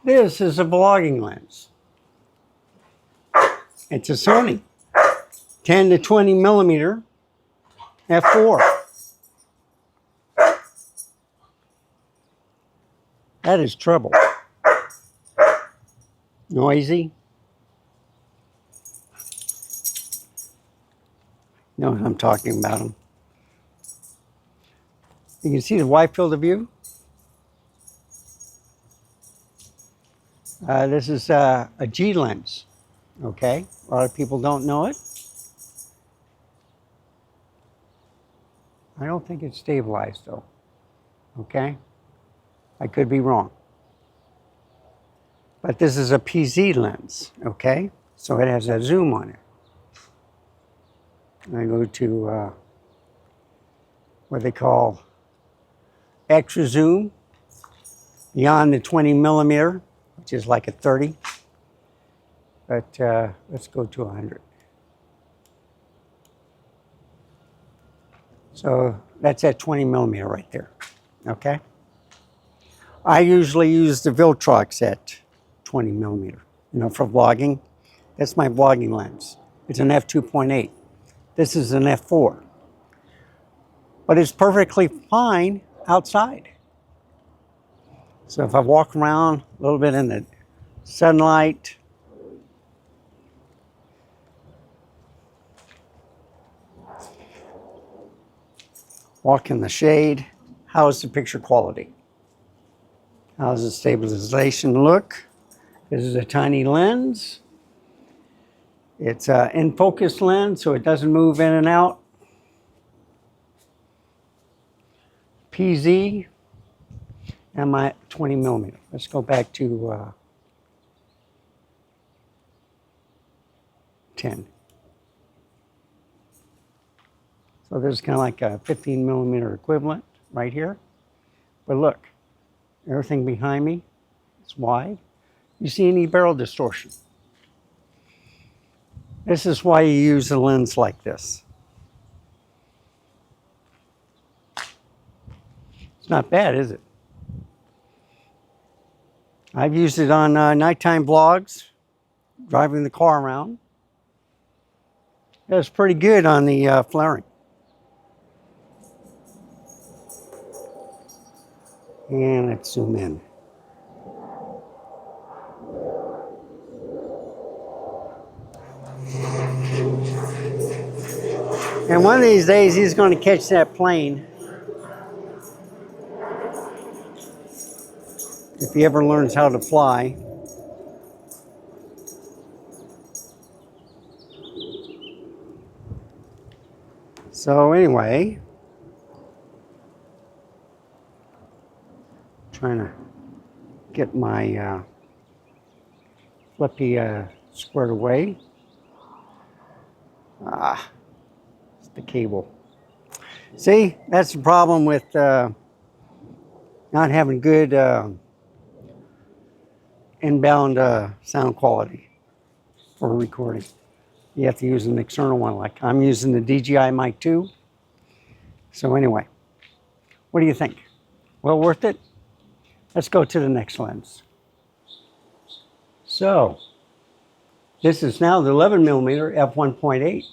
This is a vlogging lens. It's a Sony 10 to 20 millimeter f4. That is trouble. Noisy. You know what I'm talking about them. You can see the wide field of view. This is a G lens. Okay, a lot of people don't know it. I don't think it's stabilized though. Okay, I could be wrong. But this is a PZ lens. Okay, so it has a zoom on it. I go to what they call extra zoom beyond the 20 millimeter, which is like a 30. But let's go to 100. So that's at 20 millimeter right there. Okay. I usually use the Viltrox at 20 millimeter, you know, for vlogging. That's my vlogging lens. It's an f2.8. This is an f4. But it's perfectly fine outside. So if I walk around a little bit in the sunlight, walk in the shade, how is the picture quality? How does the stabilization look? This is a tiny lens. It's an in-focus lens, so it doesn't move in and out. PZ, and my 20 millimeter. Let's go back to 10. So there's kind of like a 15 millimeter equivalent right here. But look, everything behind me is wide. You see any barrel distortion? This is why you use a lens like this. It's not bad, is it? I've used it on nighttime vlogs, driving the car around. It was pretty good on the flaring. And let's zoom in. And one of these days he's going to catch that plane. If he ever learns how to fly. So anyway, trying to get my flippy squared away. It's the cable. See, that's the problem with not having good inbound sound quality for recording. You have to use an external one, like I'm using the DJI Mic 2. So anyway, what do you think? Well worth it? Let's go to the next lens. So, this is now the 11 millimeter f1.8.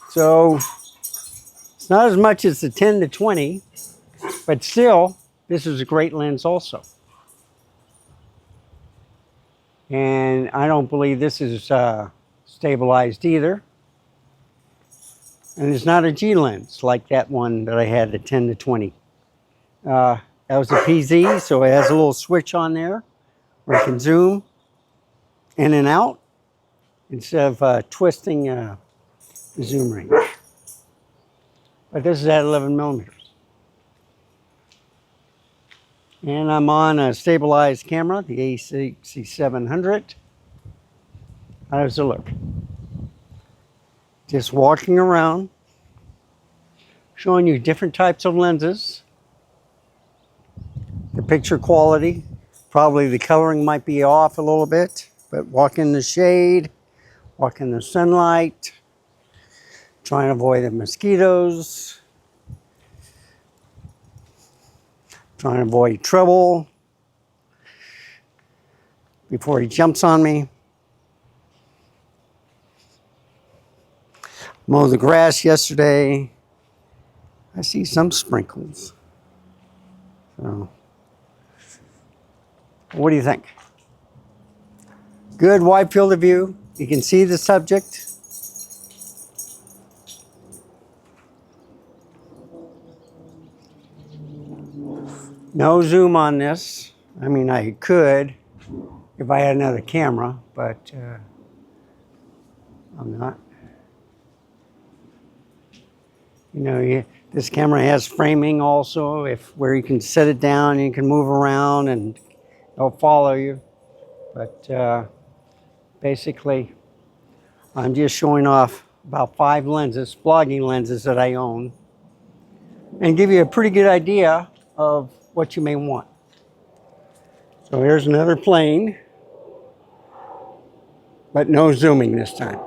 So, it's not as much as the 10 to 20, but still, this is a great lens also. And I don't believe this is stabilized either. And it's not a G lens like that one that I had, the 10 to 20. That was a PZ, so it has a little switch on there where it can zoom in and out instead of twisting the zoom range. But this is at 11 millimeters. And I'm on a stabilized camera, the A6700. How does it look? Just walking around, showing you different types of lenses. The picture quality, probably the coloring might be off a little bit, but walk in the shade, walk in the sunlight, trying to avoid the mosquitoes, trying to avoid trouble. before he jumps on me. Mowed the grass yesterday. I see some sprinkles. So, what do you think? Good wide field of view. You can see the subject. No zoom on this. I mean, I could if I had another camera, but I'm not. You know, this camera has framing also, where you can set it down, you can move around, and it'll follow you. But basically, I'm just showing off about 5 lenses, vlogging lenses that I own, and give you a pretty good idea of what you may want. So here's another plane, but no zooming this time.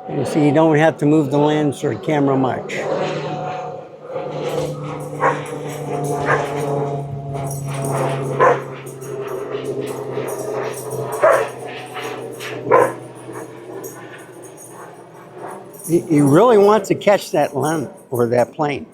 You see, you don't have to move the lens or the camera much. You really want to catch that lens or that plane.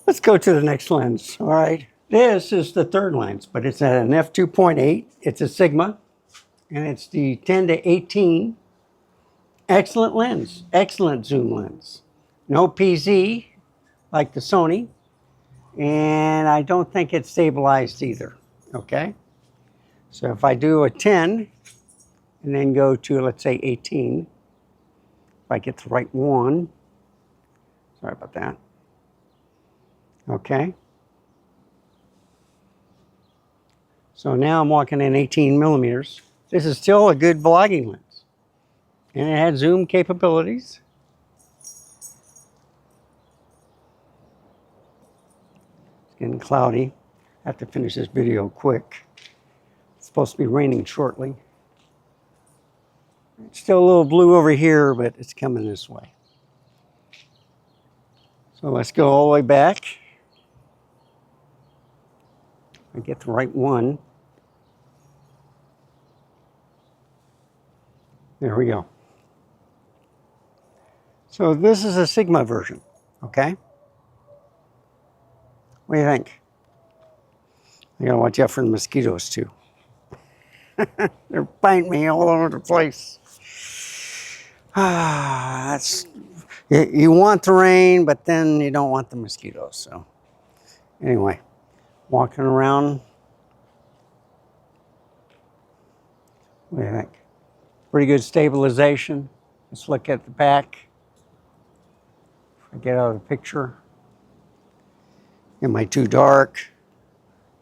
Let's go to the next lens, all right? This is the third lens, but it's at an f2.8. It's a Sigma, and it's the 10 to 18. Excellent lens, excellent zoom lens. No PZ like the Sony, and I don't think it's stabilized either, okay? So if I do a 10 and then go to, let's say, 18, if I get the right one, sorry about that. Okay. So now I'm walking in 18 millimeters. This is still a good vlogging lens. And it had zoom capabilities. It's getting cloudy. I have to finish this video quick. It's supposed to be raining shortly. It's still a little blue over here, but it's coming this way. So let's go all the way back. I get the right one. There we go. So this is a Sigma version, okay? What do you think? I gotta watch out for the mosquitoes too. They're biting me all over the place. You want the rain, but then you don't want the mosquitoes. So anyway, walking around. What do you think? Pretty good stabilization. Let's look at the back. If I get out of the picture. Am I too dark?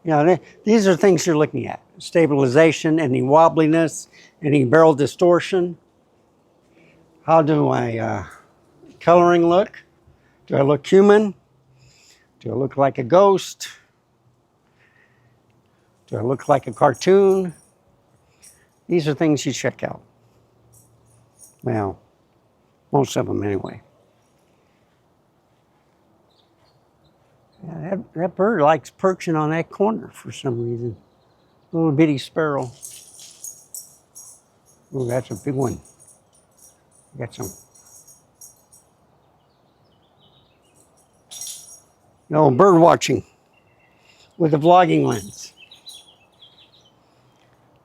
You know, these are things you're looking at. Stabilization, any wobbliness, any barrel distortion. How do I coloring look? Do I look human? Do I look like a ghost? Do I look like a cartoon? These are things you check out. Well, most of them anyway. Yeah, that bird likes perching on that corner for some reason. Little bitty sparrow. Oh, that's a big one. Got some. No, bird watching with a vlogging lens.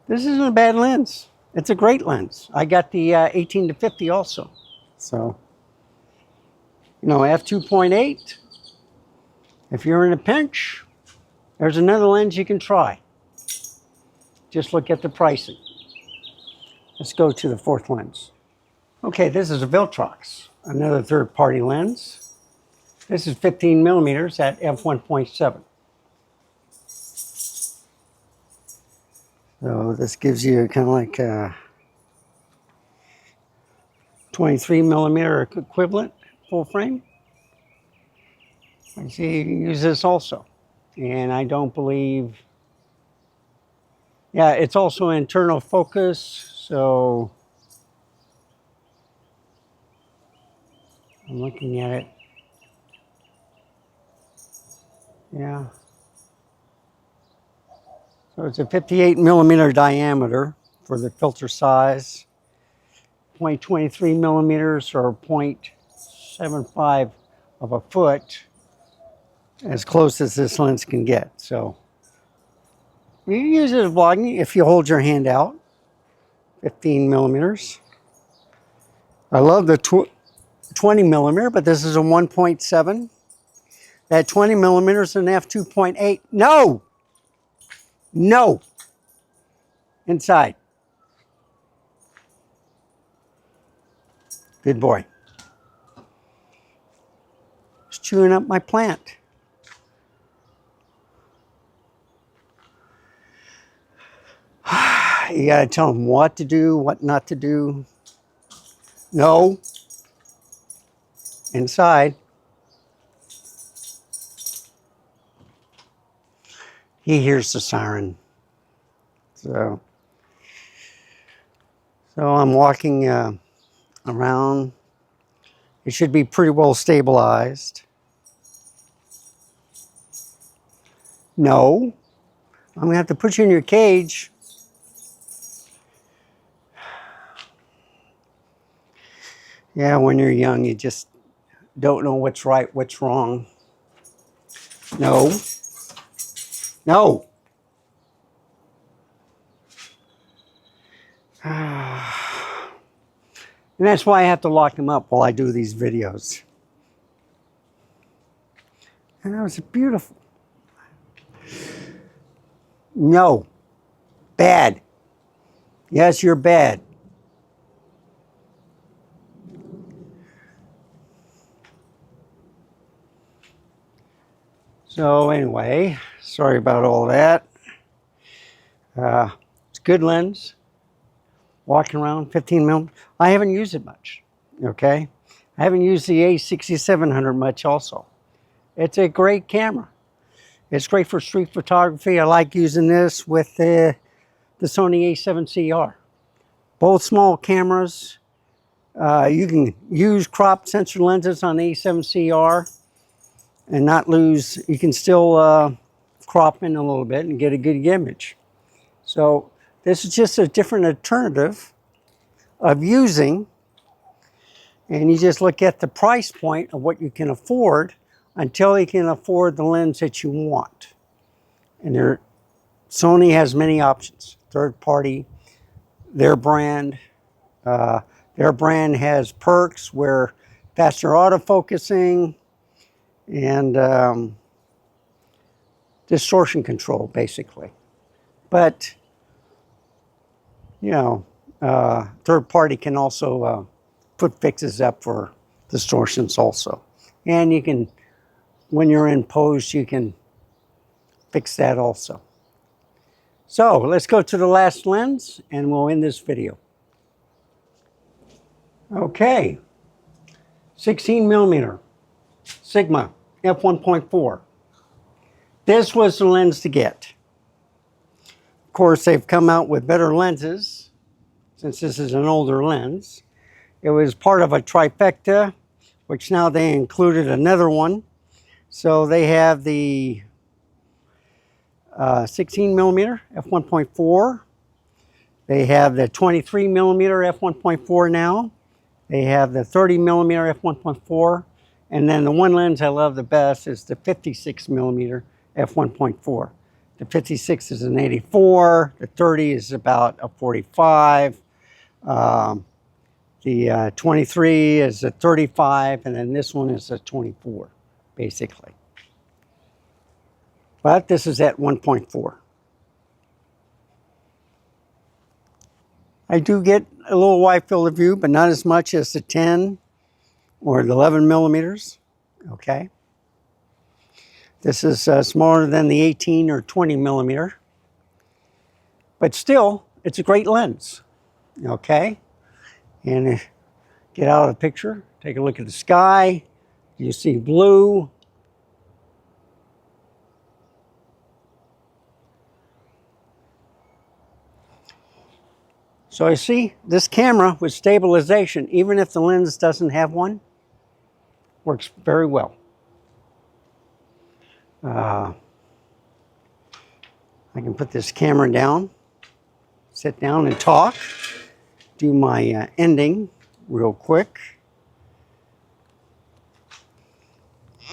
This isn't a bad lens. It's a great lens. I got the 18 to 50 also. So, you know, f2.8. If you're in a pinch, there's another lens you can try. Just look at the pricing. Let's go to the fourth lens. Okay, this is a Viltrox, another third-party lens. This is 15 millimeters at f1.7. So this gives you kind of like a 23 millimeter equivalent full frame. You see, you can use this also. And I don't believe Yeah, it's also internal focus, so I'm looking at it. Yeah. So it's a 58 millimeter diameter for the filter size, 0.23 millimeters or 0.75 of a foot, as close as this lens can get. So you can use it as vlogging if you hold your hand out, 15 millimeters. I love the 20 millimeter, but this is a 1.7. That 20 millimeters is an f2.8. No! No! Inside. Good boy. It's chewing up my plant. You gotta tell them what to do, what not to do. No. Inside. He hears the siren. So I'm walking around. It should be pretty well stabilized. No. I'm gonna have to put you in your cage. Yeah, when you're young, you just don't know what's right, what's wrong. No. No. And that's why I have to lock them up while I do these videos. And that was beautiful. No. Bad. Yes, you're bad. So anyway, sorry about all that. It's a good lens. Walking around 15 mil. I haven't used it much. Okay. I haven't used the A6700 much also. It's a great camera. It's great for street photography. I like using this with the Sony A7CR. Both small cameras. You can use crop sensor lenses on the A7CR and not lose. You can still crop in a little bit and get a good image. So this is just a different alternative of using, and you just look at the price point of what you can afford until you can afford the lens that you want. And Sony has many options. Third party, their brand has perks where faster autofocusing and distortion control, basically. But you know, third party can also put fixes up for distortions also. And you can, when you're in post, you can fix that also. So let's go to the last lens and we'll end this video. Okay, 16 millimeter Sigma f1.4. This was the lens to get. Of course, they've come out with better lenses since this is an older lens. It was part of a trifecta, which now they included another one. So they have the 16 millimeter f1.4. They have the 23 millimeter f1.4 now. They have the 30 millimeter f1.4. And then the one lens I love the best is the 56 millimeter f1.4. The 56 is an 84. The 30 is about a 45. The 23 is a 35, and then this one is a 24, basically. But this is at 1.4. I do get a little wide field of view, but not as much as the 10 or the 11 millimeters. Okay. This is smaller than the 18 or 20 millimeter. But still, it's a great lens. Okay. And get out of the picture, take a look at the sky. You see blue. So you see, this camera with stabilization, even if the lens doesn't have one, works very well. I can put this camera down, sit down and talk, do my ending real quick,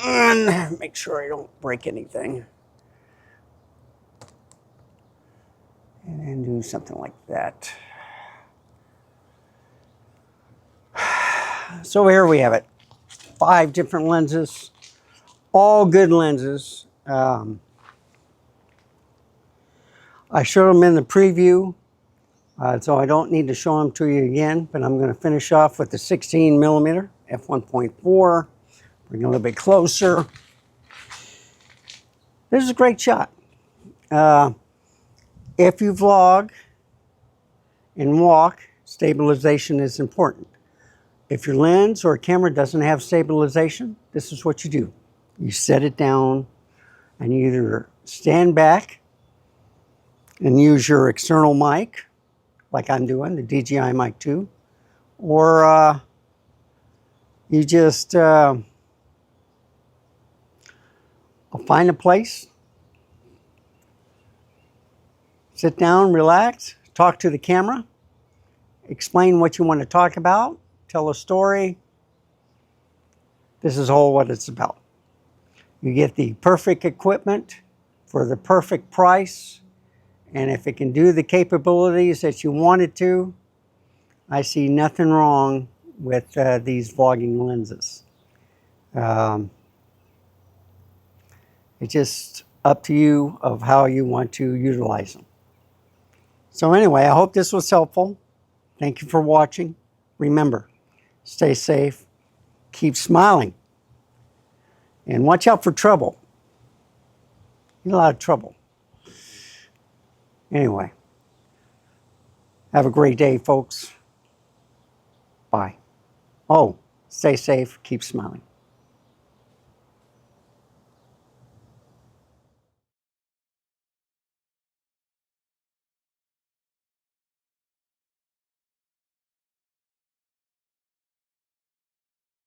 and make sure I don't break anything. And then do something like that. So here we have it. 5 different lenses, all good lenses. I showed them in the preview, so I don't need to show them to you again, but I'm going to finish off with the 16mm f1.4, bring it a little bit closer. This is a great shot. If you vlog and walk, stabilization is important. If your lens or camera doesn't have stabilization, this is what you do. You set it down and you either stand back and use your external mic, like I'm doing, the DJI Mic 2, or you just find a place, sit down, relax, talk to the camera, explain what you want to talk about, tell a story. This is all what it's about. You get the perfect equipment for the perfect price, and if it can do the capabilities that you want it to, I see nothing wrong with these vlogging lenses. It's just up to you of how you want to utilize them. So anyway, I hope this was helpful. Thank you for watching. Remember, stay safe, keep smiling, and watch out for trouble. You get a lot of trouble. Anyway, have a great day, folks. Bye. Oh, stay safe, keep smiling.